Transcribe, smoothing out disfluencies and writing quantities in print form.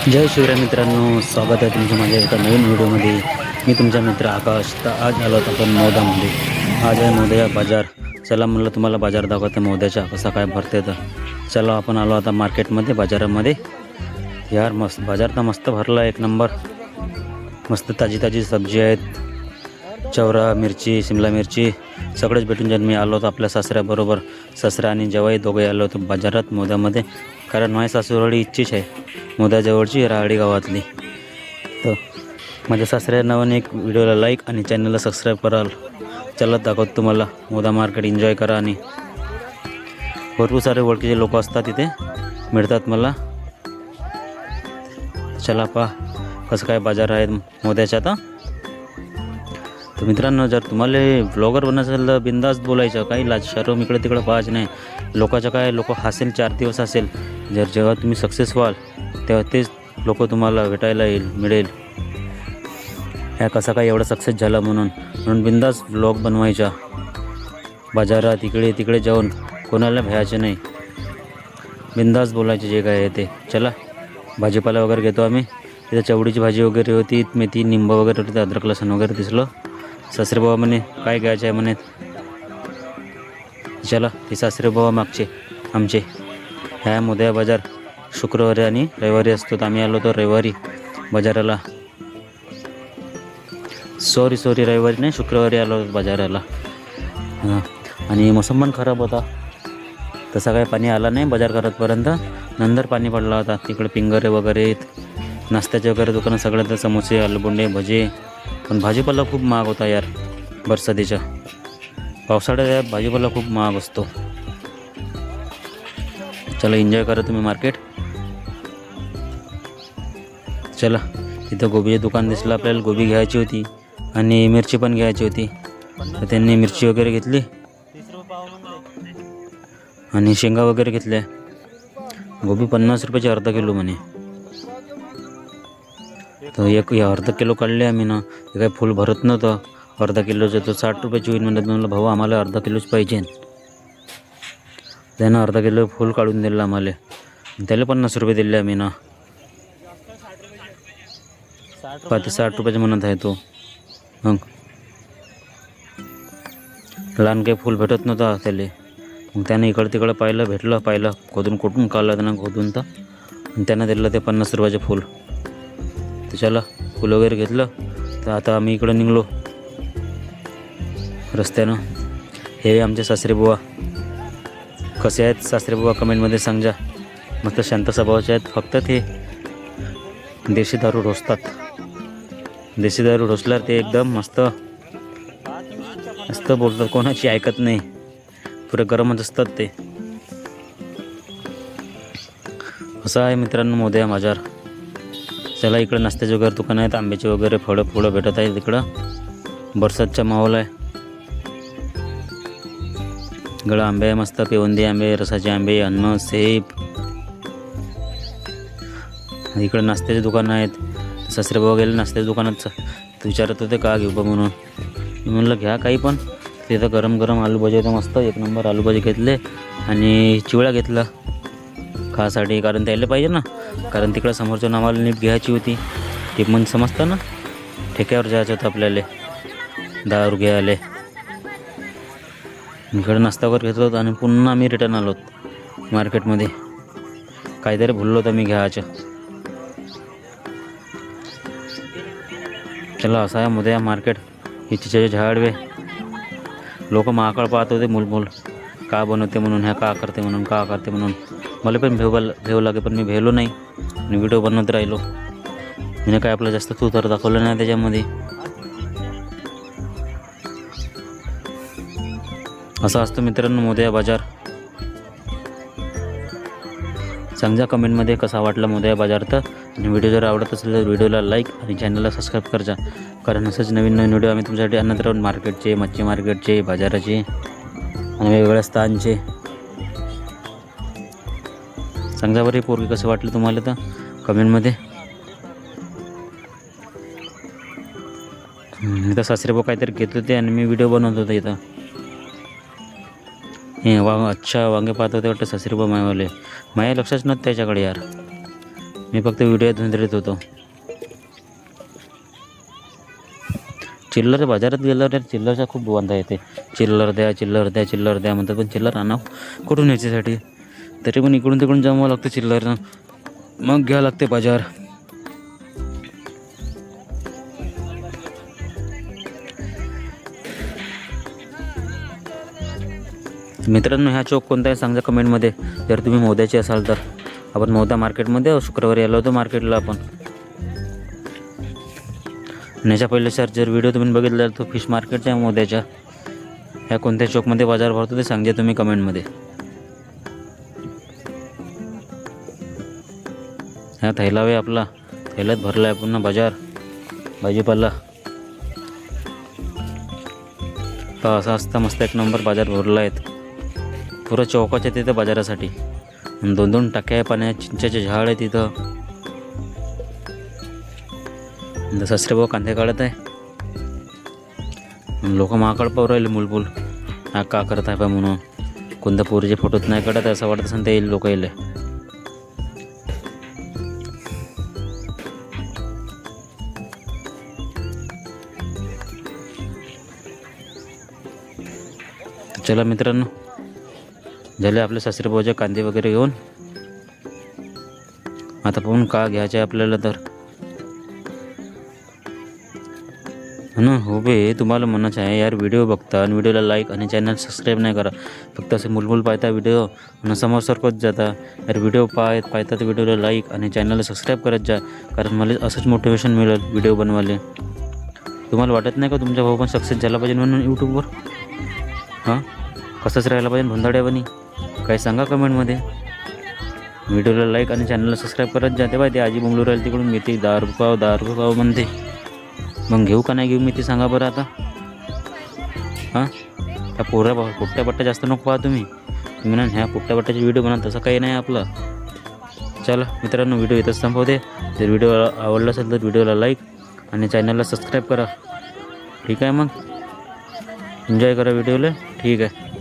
जय शिवराय मित्रांनो, स्वागत आहे तुमचं माझ्या एका नवीन व्हिडिओमध्ये. मी तुमचा मित्र आकाश. तर आज आलो आपण मोदामध्ये. आज आहे मोदया बाजार. चला म्हणलं तुम्हाला बाजार दाखवते मोद्याचा कसा काय भरते. तर चला आपण आलो आता मार्केटमध्ये, बाजारामध्ये. यार मस्त बाजार तर मस्त भरला, एक नंबर. मस्त ताजी ताजी सब्जी आहेत. चवरा मिरची, शिमला मिरची सगळंच भेटून जाईल. मी आलो होतो आपल्या सासऱ्याबरोबर. सासरा आणि जवाई दोघे आलो होतो बाजारात मोद्यामध्ये, कारण माझी सासूरवाडी इच्छीच आहे मोद्याजवळची, राहाडी गावातली. तर माझ्या सासऱ्या नावाने एक व्हिडिओला लाईक आणि चॅनलला सबस्क्राईब कराल. चला दाखवतो तुम्हाला मोदा मार्केट. एन्जॉय करा. आणि भरपूर सारे ओळखीचे लोक असतात तिथे, मिळतात मला. चला पहा कसं काय बाजार आहे मोद्याचा. तर मित्रांनो, जर तुम्हाला ब्लॉगर बनायचं असेल तर बिंदास बोलायचं, काही लाज शरम इकडे तिकडे पाहायचं नाही. लोकांचं काय, लोक हसेल 4 दिवस असेल. जेव्हा तुम्ही सक्सेस व्हाल तेव्हा तेच लोक तुम्हाला भेटायला मिळेल. ह्या कसा काय एवढा सक्सेस झाला म्हणून बिंदास ब्लॉग बनवायचा. बाजारात इकडे तिकडे जाऊन कोणाला भ्यायचं नाही, बिंदास बोलायचे जे काय आहे ते. चला भाजीपाला वगैरे घेतो आम्ही. तिथं चवडीची भाजी वगैरे होती, मेथी निंब वगैरे होती, अद्रक लसूण वगैरे दिसलं. सासरे बाबा म्हणे काय घ्यायचं आहे म्हणे. चला ते सासरे बाबा मागचे आमचे. ह्या मोद्या बाजार शुक्रवारी आणि रविवारी असतो. तर आम्ही आलो होतो रविवारी बाजाराला. सॉरी रविवारी नाही, शुक्रवारी आलो होतो बाजाराला. आणि मोसम पण खराब होता, तसा काय पाणी आला नाही बाजार करतपर्यंत. नंतर पाणी पडला होता. तिकडे पिंगरे वगैरे, नाश्त्याचे वगैरे दुकानं सगळ्या, तर समोसे, आलूबोंडे, भजे. पण भाजीपाला खूप महाग होता यार बरसातीच्या. पावसाळ्यात भाजीपाला खूप महाग असतो. चला एन्जॉय करा तुम्ही मार्केट. चला तिथं गोबीचे दुकान दिसलं आपल्याला. गोबी घ्यायची होती आणि मिरची पण घ्यायची होती. तर त्यांनी मिरची वगैरे घेतली आणि शेंगा वगैरे घेतल्या. गोबी 50 रुपयाची अर्धा किलो म्हणे. तर एक अर्धा किलो काढले आम्ही ना. हे काय फुल भरत नव्हतं अर्धा किलोचं. तो 60 रुपयाची होईल म्हणत. म्हणलं भाऊ आम्हाला अर्धा किलोच पाहिजे. त्यानं अर्धा किलो फुल काढून दिलं आम्हाला. त्याला 50 रुपये दिले आम्ही ना. 60 रुपयाचं म्हणत आहे तो. मग लहान काही फुल भेटत नव्हता त्याला. मग त्यानं इकडं तिकडं पाहिलं कुठून काढलं त्यानं खोदून. तर त्यानं दिलं ते 50 रुपयाचे फुल. तर चला फुल वगैरे घेतलं. तर आता आम्ही इकडं निघलो रस्त्यानं. हे आमचे सासरे बुवा. कसे आहेत सासरे बुवा कमेंटमध्ये सांगा. मस्त शांत स्वभावाचे आहेत. फक्त ते देशी दारू ढोसतात. देशी दारू ढोसल्यावर ते एकदम मस्त बोलतात, कोणाची ऐकत नाही. पुरे गरमच असतात ते. असं आहे मित्रांनो मोद्या बाजार. चला इकडं नाश्त्याचे वगैरे दुकान आहेत. आंब्याचे वगैरे फळं भेटत आहेत इकडं. बरसातचा माहोल आहे. गळा आंबे आहे मस्त, पेवंदी आंबे, रसाचे आंबे, अन्न, सेब. इकडं नाश्त्याचे दुकान आहेत. सासरे बाबा गेले नाश्त्याच्या दुकानात. विचारत होते का घेऊ बा म्हणून. मी म्हणलं घ्या काही पण. तिथं गरम गरम आलू भाजी होतं मस्त, एक नंबर आलू भाजी घेतले. आणि चिवडा घेतला खासाठी, कारण द्यायला पाहिजे ना. कारण तिकडं समोरच्या आम्हाला नीट घ्यायची होती. ते पण समजतं ना, ठेक्यावर जायचं होतं आपल्याला 10 रुपये घ्यायला. इकडं नाश्ता वगैरे घेतलो होतो आणि पुन्हा आम्ही रिटर्न आलो मार्केटमध्ये. काहीतरी भुललो होतं मी घ्यायचं. चला असं आहे मोद्या मार्केट. ही चिच्याचे झाडवे. लोक महाकाळ पाहत होते मूल का बनवते म्हणून, ह्या का करते म्हणून. मला पण भेव लागे, पण मी भेलो नाही आणि व्हिडिओ बनवत राहिलो. मी काय आपलं जास्त तू तर दाखवलं नाही त्याच्यामध्ये. असं असतं मित्रांनो मोद्या बाजार. सांगा कमेंटमध्ये कसा वाटला मोद्या बाजार. तर आणि व्हिडिओ जर आवडत असेल तर व्हिडिओला लाईक आणि चॅनलला सबस्क्राईब करायचा. कारण असंच नवीन व्हिडिओ आम्ही तुमच्यासाठी आणत राहून. मार्केटचे, मच्छी मार्केटचे, बाजाराचे आणि वेगवेगळ्या स्थानचे. सांगा बरं पोरगी कसं वाटलं तुम्हाला तर कमेंटमध्ये. इथं सासरे भाऊ काहीतरी घेत होते आणि मी व्हिडिओ बनवत होतो इथं. अच्छा वांगे पाहत होते वाटतं सासरे भाऊ मायवाले. माझ्या लक्षच नव्हतं त्याच्याकडे यार. मी फक्त व्हिडिओ धुंदरीत होतो. चिल्लर बाजारात गेल्यावर चिल्लरचा खूप वांधा येते. चिल्लर द्या चिल्लर द्या चिल्लर द्या म्हणतात, पण चिल्लर आणा कुठून याच्यासाठी? तरी पण इकडून तिकडून जमावं लागतं चिल्लरनं, मग घ्यावं लागते बाजार. मित्रांनो, ह्या चौक कोणता आहे सांगा कमेंटमध्ये. जर तुम्ही मोद्याचे असाल तर. आपण मोदा मार्केटमध्ये शुक्रवारी आलो होतो मार्केटला आपण. याच्या पहिले सर जर व्हिडिओ तुम्ही बघितला तो फिश मार्केटच्या मोद्याच्या ह्या कोणत्या चौकमध्ये बाजार भरतो ते सांगजा तुम्ही कमेंटमध्ये. ह्या थैलावे आपला थैल्यात भरला आहे पुन्हा बाजार भाजीपाला. तर असा असता मस्त एक नंबर बाजार भरला आहेत पुरं चौकाच्या तिथं बाजारासाठी. 2-2 टाक्या आहे पाण्यात, चिंचाचे झाड आहे तिथं. सासरे भाऊ कांदे काढत आहे. लोक महाकाळ पाहू राहिले मुलबुल हा का करत आहे पा म्हणून. कोणत्या पोरीचे फोटोच नाही काढत असं वाटत असेल ते लोक येईल. चला मित्रांनो, झाले आपले सासरे भाऊचे कांदे वगैरे घेऊन. आता पाहून का घ्यायचे आपल्याला तर ना. हो बे, तुम्हाला म्हणायचं आहे यार, व्हिडिओ बघता आणि व्हिडिओला लाईक आणि चॅनल सबस्क्राईब नाही करा. फक्त असे मुलमुल पाहता व्हिडिओ आणि समोर सरकत जाता. यार व्हिडिओ पाहता तर व्हिडिओला लाईक आणि चॅनलला सबस्क्राईब करत जा, कारण मला असंच मोटिवेशन मिळेल व्हिडिओ बनवायला. तुम्हाला वाटत नाही का तुमचा भाऊ पण सक्सेस झाला पाहिजे म्हणून यूट्यूबवर? हां, कसंच राहायला पाहिजे भंधाड्यावानी? काय सांगा कमेंटमध्ये. व्हिडिओला लाईक आणि चॅनलला सबस्क्राईब करत जाते बाय. ते आजी बोंबलू राहील तिकडून मी ते 10 रुपये पाव म्हणते. मग घेऊ का नाही घेऊ मी ते सांगा बरं आता. हां, त्या पोट्ट्या बट्ट्या जास्त नको पाहा तुम्ही म्हणून. ह्या पोट्ट्या बट्ट्याचे व्हिडिओ बनवा, तसं काही नाही आपलं. चला मित्रांनो, व्हिडिओ इथंच संपवते. जर व्हिडिओ आवडला असेल तर व्हिडिओला लाईक आणि चॅनलला सबस्क्राईब करा. ठीक आहे, मग एन्जॉय करा व्हिडिओला. ठीक आहे.